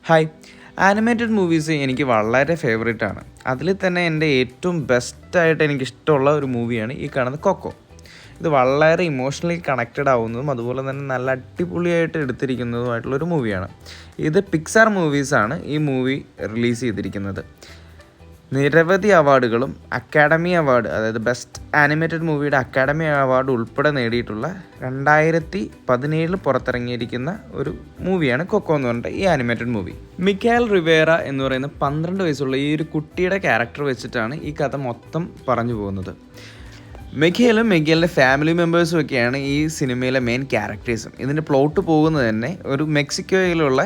Hi, animated movies എനിക്ക് വളരെ favourite ആണ്. അതിൽ തന്നെ എൻ്റെ ഏറ്റവും ബെസ്റ്റായിട്ട് എനിക്കിഷ്ടമുള്ള ഒരു മൂവിയാണ് ഈ കാണുന്ന കൊക്കോ. ഇത് വളരെ ഇമോഷണലി കണക്റ്റഡ് ആവുന്നതും അതുപോലെ തന്നെ നല്ല അടിപൊളിയായിട്ട് എടുത്തിരിക്കുന്നതുമായിട്ടുള്ളൊരു മൂവിയാണ്. ഇത് പിക്സാർ മൂവീസാണ് ഈ മൂവി റിലീസ് ചെയ്തിരിക്കുന്നത്. നിരവധി അവാർഡുകളും അക്കാഡമി അവാർഡ്, അതായത് ബെസ്റ്റ് ആനിമേറ്റഡ് മൂവിയുടെ അക്കാഡമി അവാർഡ് ഉൾപ്പെടെ നേടിയിട്ടുള്ള 2017 പുറത്തിറങ്ങിയിരിക്കുന്ന ഒരു മൂവിയാണ് കൊക്കോ എന്ന് പറഞ്ഞിട്ട് ഈ ആനിമേറ്റഡ് മൂവി. മിക്കാൽ റിവേറ എന്ന് പറയുന്ന 12 വയസ്സുള്ള ഈ ഒരു കുട്ടിയുടെ ക്യാരക്ടർ വെച്ചിട്ടാണ് ഈ കഥ മൊത്തം പറഞ്ഞു പോകുന്നത്. മിഖേലും മിഖേലിൻ്റെ ഫാമിലി മെമ്പേഴ്സും ഒക്കെയാണ് ഈ സിനിമയിലെ മെയിൻ ക്യാരക്ടേഴ്സും. ഇതിൻ്റെ പ്ലോട്ട് പോകുന്നത് തന്നെ ഒരു മെക്സിക്കോയിലുള്ള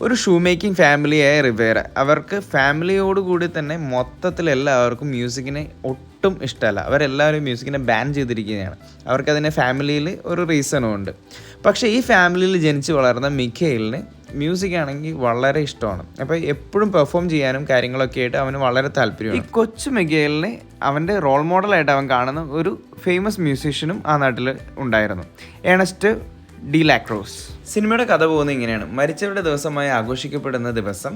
ഒരു ഷൂ മേക്കിംഗ് ഫാമിലിയായ റിവേറ. അവർക്ക് ഫാമിലിയോടുകൂടി തന്നെ മൊത്തത്തിൽ എല്ലാവർക്കും മ്യൂസിക്കിനെ ഒട്ടും ഇഷ്ടമല്ല. അവരെല്ലാവരും മ്യൂസിക്കിനെ ബാൻ ചെയ്തിരിക്കുകയാണ്. അവർക്കതിൻ്റെ ഫാമിലിയിൽ ഒരു റീസണും ഉണ്ട്. പക്ഷേ ഈ ഫാമിലിയിൽ ജനിച്ച് വളർന്ന മിഖേലിന് മ്യൂസിക് ആണെങ്കിൽ വളരെ ഇഷ്ടമാണ്. അപ്പോൾ എപ്പോഴും പെർഫോം ചെയ്യാനും കാര്യങ്ങളൊക്കെ ആയിട്ട് അവന് വളരെ താല്പര്യമാണ്. ഈ കൊച്ചു മിഖേലിനെ അവൻ്റെ റോൾ മോഡലായിട്ട് അവൻ കാണുന്ന ഒരു ഫേമസ് മ്യൂസീഷ്യനും ആ നാട്ടിൽ ഉണ്ടായിരുന്നു, ഏണസ്റ്റ് ഡി ലാക്രോസ്. സിനിമയുടെ കഥ പോകുന്നത് ഇങ്ങനെയാണ്. മരിച്ചവരുടെ ദിവസമായി ആഘോഷിക്കപ്പെടുന്ന ദിവസം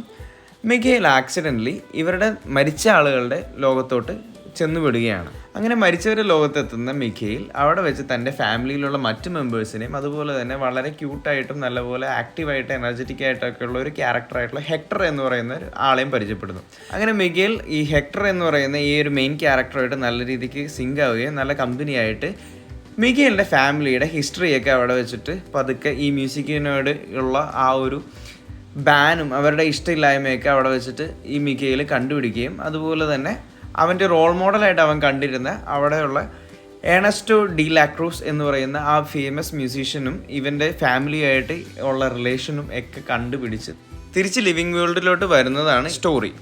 മിഖേൽ ആക്സിഡൻ്റലി ഇവരുടെ മരിച്ച ആളുകളുടെ ലോകത്തോട്ട് ചെന്നുവിടുകയാണ്. അങ്ങനെ മരിച്ചവരുടെ ലോകത്തെത്തുന്ന മിഖേൽ അവിടെ വെച്ച് തൻ്റെ ഫാമിലിയിലുള്ള മറ്റു മെമ്പേഴ്സിനെയും അതുപോലെ തന്നെ വളരെ ക്യൂട്ടായിട്ടും നല്ലപോലെ ആക്റ്റീവായിട്ട് എനർജറ്റിക് ആയിട്ടൊക്കെ ഉള്ള ഒരു ക്യാരക്ടറായിട്ടുള്ള ഹെക്ടർ എന്ന് പറയുന്ന ഒരു ആളെയും പരിചയപ്പെടുന്നു. അങ്ങനെ മിഖേൽ ഈ ഹെക്ടർ എന്ന് പറയുന്ന ഈ ഒരു മെയിൻ ക്യാരക്ടറായിട്ട് നല്ല രീതിക്ക് സിങ്ക് ആവുകയും നല്ല കമ്പനിയായിട്ട് മിഖേലിൻ്റെ ഫാമിലിയുടെ ഹിസ്റ്ററിയൊക്കെ അവിടെ വെച്ചിട്ട് പതുക്കെ ഈ മ്യൂസിക്കിനോട് ഉള്ള ആ ഒരു ബാനും അവരുടെ ഇഷ്ടമില്ലായ്മയൊക്കെ അവിടെ വെച്ചിട്ട് ഈ മിഖേൽ കണ്ടുപിടിക്കുകയും അതുപോലെ തന്നെ അവൻ്റെ റോൾ മോഡലായിട്ട് അവൻ കണ്ടിരുന്ന അവിടെയുള്ള ഏണസ്റ്റോ ഡി ലാക്രോസ് എന്ന് പറയുന്ന ആ ഫേമസ് മ്യൂസീഷ്യനും ഇവൻ്റെ ഫാമിലിയായിട്ട് ഉള്ള റിലേഷനും ഒക്കെ കണ്ടുപിടിച്ച് തിരിച്ച് ലിവിങ് വേൾഡിലോട്ട് വരുന്നതാണ് സ്റ്റോറി.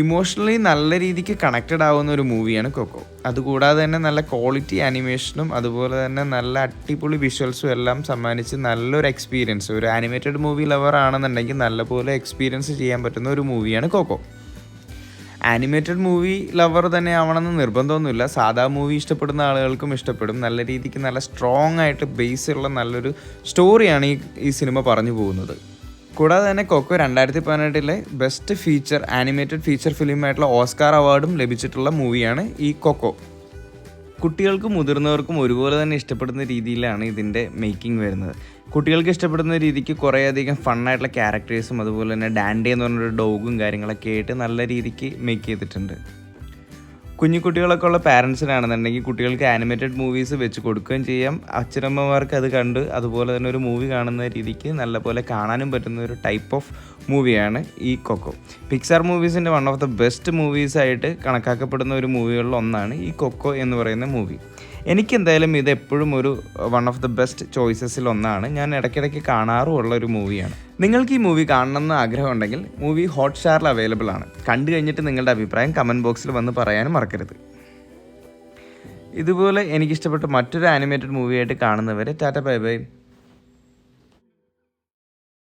ഇമോഷണലി നല്ല രീതിക്ക് കണക്റ്റഡ് ആവുന്ന ഒരു മൂവിയാണ് കൊക്കോ. അതുകൂടാതെ തന്നെ നല്ല ക്വാളിറ്റി ആനിമേഷനും അതുപോലെ തന്നെ നല്ല അടിപൊളി വിഷ്വൽസും എല്ലാം സമ്മാനിച്ച് നല്ലൊരു എക്സ്പീരിയൻസ്, ഒരു ആനിമേറ്റഡ് മൂവി ലവർ ആണെന്നുണ്ടെങ്കിൽ നല്ലപോലെ എക്സ്പീരിയൻസ് ചെയ്യാൻ പറ്റുന്ന ഒരു മൂവിയാണ് കൊക്കോ. ആനിമേറ്റഡ് മൂവി ലവർ തന്നെ ആവണമെന്ന് നിർബന്ധമൊന്നുമില്ല. സാധാ മൂവി ഇഷ്ടപ്പെടുന്ന ആളുകൾക്കും ഇഷ്ടപ്പെടും. നല്ല രീതിക്ക് നല്ല സ്ട്രോങ് ആയിട്ട് ബേസ് ഉള്ള നല്ലൊരു സ്റ്റോറിയാണ് ഈ സിനിമ പറഞ്ഞു പോകുന്നത്. കൂടാതെ തന്നെ Coco 2018 best feature animated feature ഫിലിമായിട്ടുള്ള ഓസ്കാർ അവാർഡും ലഭിച്ചിട്ടുള്ള മൂവിയാണ് ഈ കൊക്കോ. കുട്ടികൾക്കും മുതിർന്നവർക്കും ഒരുപോലെ തന്നെ ഇഷ്ടപ്പെടുന്ന രീതിയിലാണ് ഇതിൻ്റെ മേക്കിംഗ് വരുന്നത്. കുട്ടികൾക്ക് ഇഷ്ടപ്പെടുന്ന രീതിക്ക് കുറേയധികം ഫണ്ണായിട്ടുള്ള ക്യാരക്ടേഴ്സും അതുപോലെ തന്നെ ഡാൻഡേ എന്ന് പറഞ്ഞൊരു ഡോഗും കാര്യങ്ങളൊക്കെ ആയിട്ട് നല്ല രീതിക്ക് മേക്ക് ചെയ്തിട്ടുണ്ട്. കുഞ്ഞുകുട്ടികളൊക്കെ ഉള്ള പാരൻസിനാണെന്നുണ്ടെങ്കിൽ കുട്ടികൾക്ക് ആനിമേറ്റഡ് മൂവീസ് വെച്ച് കൊടുക്കുകയും ചെയ്യാം. അച്ഛനമ്മമാർക്ക് അത് കണ്ട് അതുപോലെ തന്നെ ഒരു മൂവി കാണുന്ന രീതിക്ക് നല്ലപോലെ കാണാനും പറ്റുന്ന ഒരു ടൈപ്പ് ഓഫ് മൂവിയാണ് ഈ കൊക്കോ. പിക്സാർ മൂവീസിൻ്റെ വൺ ഓഫ് ദ ബെസ്റ്റ് മൂവീസായിട്ട് കണക്കാക്കപ്പെടുന്ന ഒരു മൂവികളിൽ ഒന്നാണ് ഈ കൊക്കോ എന്ന് പറയുന്ന മൂവി. എനിക്കെന്തായാലും ഇത് എപ്പോഴും ഒരു വൺ ഓഫ് ദ ബെസ്റ്റ് ചോയ്സസിൽ ഒന്നാണ്. ഞാൻ ഇടയ്ക്കിടയ്ക്ക് കാണാറുമുള്ള ഒരു മൂവിയാണ്. നിങ്ങൾക്ക് ഈ മൂവി കാണണമെന്ന് ആഗ്രഹമുണ്ടെങ്കിൽ മൂവി ഹോട്ട്സ്റ്റാറിൽ അവൈലബിൾ ആണ്. കണ്ടു കഴിഞ്ഞിട്ട് നിങ്ങളുടെ അഭിപ്രായം കമൻറ്റ് ബോക്സിൽ വന്ന് പറയാനും മറക്കരുത്. ഇതുപോലെ എനിക്കിഷ്ടപ്പെട്ട മറ്റൊരു ആനിമേറ്റഡ് മൂവിയായിട്ട് കാണുന്നവരെ ടാറ്റ ബൈ ബൈ.